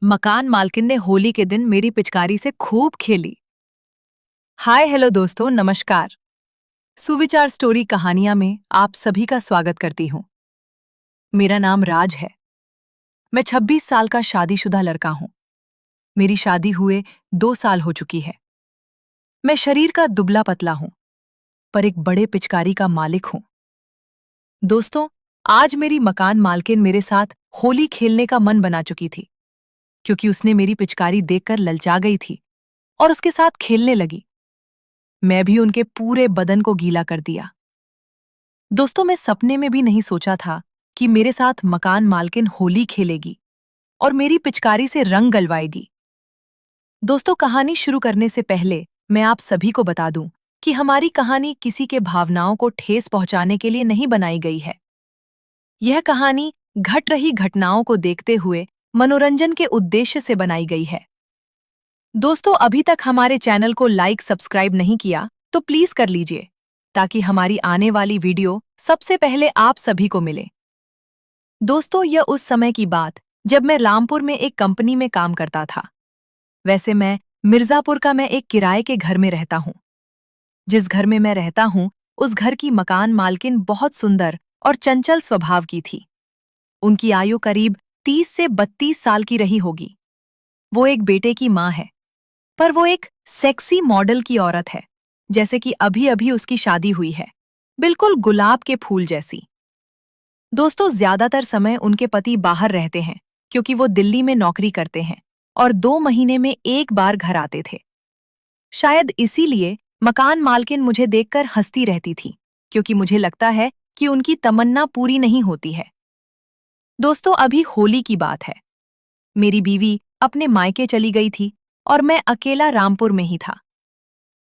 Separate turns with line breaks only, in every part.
मकान मालकिन ने होली के दिन मेरी पिचकारी से खूब खेली। हाय हेलो दोस्तों, नमस्कार। सुविचार स्टोरी कहानियां में आप सभी का स्वागत करती हूँ। मेरा नाम राज है। मैं 26 साल का शादीशुदा लड़का हूँ। मेरी शादी हुए 2 साल हो चुकी है। मैं शरीर का दुबला पतला हूँ, पर एक बड़े पिचकारी का मालिक हूँ। दोस्तों, आज मेरी मकान मालकिन मेरे साथ होली खेलने का मन बना चुकी थी, क्योंकि उसने मेरी पिचकारी देखकर ललचा गई थी और उसके साथ खेलने लगी। मैं भी उनके पूरे बदन को गीला कर दिया। दोस्तों, मैं सपने में भी नहीं सोचा था कि मेरे साथ मकान मालकिन होली खेलेगी और मेरी पिचकारी से रंग गलवाएगी। दोस्तों, कहानी शुरू करने से पहले मैं आप सभी को बता दूं कि हमारी कहानी किसी के भावनाओं को ठेस पहुंचाने के लिए नहीं बनाई गई है। यह कहानी घट रही घटनाओं को देखते हुए मनोरंजन के उद्देश्य से बनाई गई है। दोस्तों, अभी तक हमारे चैनल को लाइक सब्सक्राइब नहीं किया तो प्लीज कर लीजिए, ताकि हमारी आने वाली वीडियो सबसे पहले आप सभी को मिले। दोस्तों, यह उस समय की बात जब मैं रामपुर में एक कंपनी में काम करता था। वैसे मैं मिर्जापुर का मैं एक किराए के घर में रहता हूँ। जिस घर में मैं रहता हूँ, उस घर की मकान मालकिन बहुत सुंदर और चंचल स्वभाव की थी। उनकी आयु करीब 30 से 32 साल की रही होगी। वो एक बेटे की माँ है, पर वो एक सेक्सी मॉडल की औरत है, जैसे कि अभी अभी उसकी शादी हुई है, बिल्कुल गुलाब के फूल जैसी। दोस्तों, ज्यादातर समय उनके पति बाहर रहते हैं, क्योंकि वो दिल्ली में नौकरी करते हैं और 2 महीने में एक बार घर आते थे। शायद इसीलिए मकान मालकिन मुझे देखकर हंसती रहती थी, क्योंकि मुझे लगता है कि उनकी तमन्ना पूरी नहीं होती है। दोस्तों, अभी होली की बात है। मेरी बीवी अपने मायके चली गई थी और मैं अकेला रामपुर में ही था।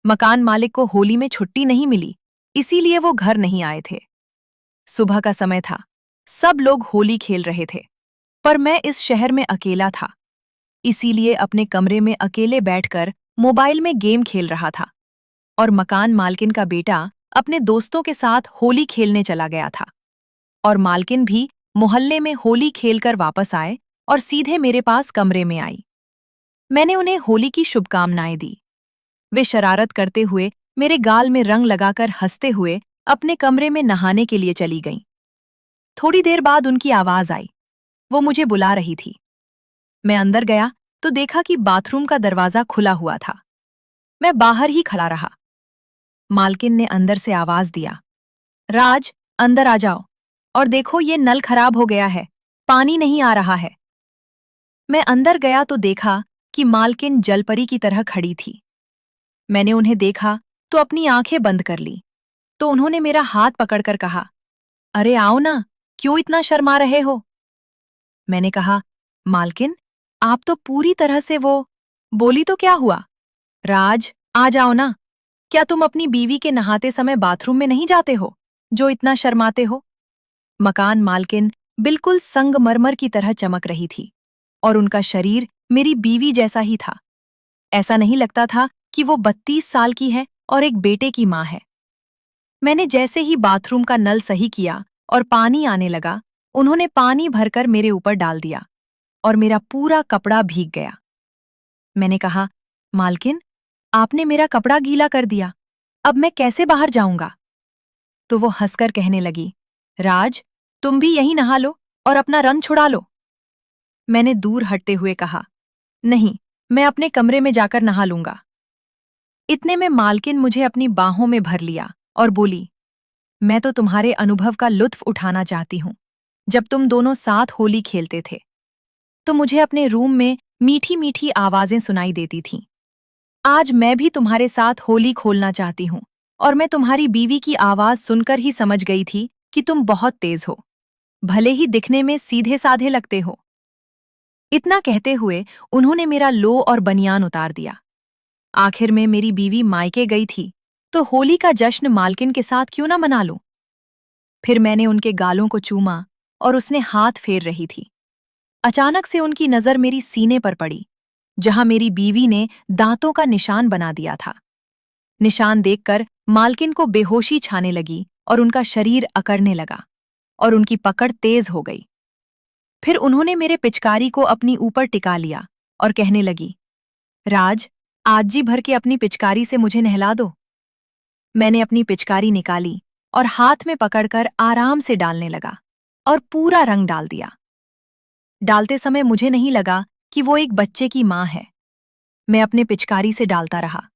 मकान मालिक को होली में छुट्टी नहीं मिली, इसीलिए वो घर नहीं आए थे। सुबह का समय था, सब लोग होली खेल रहे थे, पर मैं इस शहर में अकेला था। इसीलिए अपने कमरे में अकेले बैठकर मोबाइल में गेम खेल रहा था और मकान मालकिन का बेटा अपने दोस्तों के साथ होली खेलने चला गया था। और मालकिन भी मोहल्ले में होली खेलकर वापस आए और सीधे मेरे पास कमरे में आई। मैंने उन्हें होली की शुभकामनाएं दी। वे शरारत करते हुए मेरे गाल में रंग लगाकर हंसते हुए अपने कमरे में नहाने के लिए चली गईं। थोड़ी देर बाद उनकी आवाज आई। वो मुझे बुला रही थी। मैं अंदर गया तो देखा कि बाथरूम का दरवाजा खुला हुआ था। मैं बाहर ही खड़ा रहा। मालकिन ने अंदर से आवाज दिया, राज, अंदर आ जाओ और देखो, ये नल खराब हो गया है, पानी नहीं आ रहा है। मैं अंदर गया तो देखा कि मालकिन जलपरी की तरह खड़ी थी। मैंने उन्हें देखा तो अपनी आंखें बंद कर ली, तो उन्होंने मेरा हाथ पकड़कर कहा, अरे आओ ना, क्यों इतना शर्मा रहे हो? मैंने कहा, मालकिन, आप तो पूरी तरह से वो। बोली तो क्या हुआ? राज, आ जाओ ना। क्या तुम अपनी बीवी के नहाते समय बाथरूम में नहीं जाते हो, जो इतना शर्माते हो? मकान मालकिन बिल्कुल संगमरमर की तरह चमक रही थी और उनका शरीर मेरी बीवी जैसा ही था। ऐसा नहीं लगता था कि वो 32 साल की है और एक बेटे की माँ है। मैंने जैसे ही बाथरूम का नल सही किया और पानी आने लगा, उन्होंने पानी भरकर मेरे ऊपर डाल दिया और मेरा पूरा कपड़ा भीग गया। मैंने कहा, मालकिन, आपने मेरा कपड़ा गीला कर दिया, अब मैं कैसे बाहर जाऊंगा? तो वो हंसकर कहने लगी, राज, तुम भी यहीं नहा लो और अपना रंग छुड़ा लो। मैंने दूर हटते हुए कहा, नहीं, मैं अपने कमरे में जाकर नहा लूंगा। इतने में मालकिन मुझे अपनी बाहों में भर लिया और बोली, मैं तो तुम्हारे अनुभव का लुत्फ उठाना चाहती हूँ। जब तुम दोनों साथ होली खेलते थे तो मुझे अपने रूम में मीठी मीठी आवाजें सुनाई देती थीं। आज मैं भी तुम्हारे साथ होली खोलना चाहती हूँ और मैं तुम्हारी बीवी की आवाज सुनकर ही समझ गई थी कि तुम बहुत तेज हो, भले ही दिखने में सीधे साधे लगते हो। इतना कहते हुए उन्होंने मेरा लो और बनियान उतार दिया। आखिर में मेरी बीवी मायके गई थी, तो होली का जश्न मालकिन के साथ क्यों ना मना लूं? फिर मैंने उनके गालों को चूमा और उसने हाथ फेर रही थी। अचानक से उनकी नजर मेरी सीने पर पड़ी, जहां मेरी बीवी ने दांतों का निशान बना दिया था। निशान देखकर मालकिन को बेहोशी छाने लगी और उनका शरीर अकड़ने लगा और उनकी पकड़ तेज हो गई। फिर उन्होंने मेरे पिचकारी को अपनी ऊपर टिका लिया और कहने लगी, राज, आज जी भर के अपनी पिचकारी से मुझे नहला दो। मैंने अपनी पिचकारी निकाली और हाथ में पकड़कर आराम से डालने लगा और पूरा रंग डाल दिया। डालते समय मुझे नहीं लगा कि वो एक बच्चे की माँ है। मैं अपने पिचकारी से डालता रहा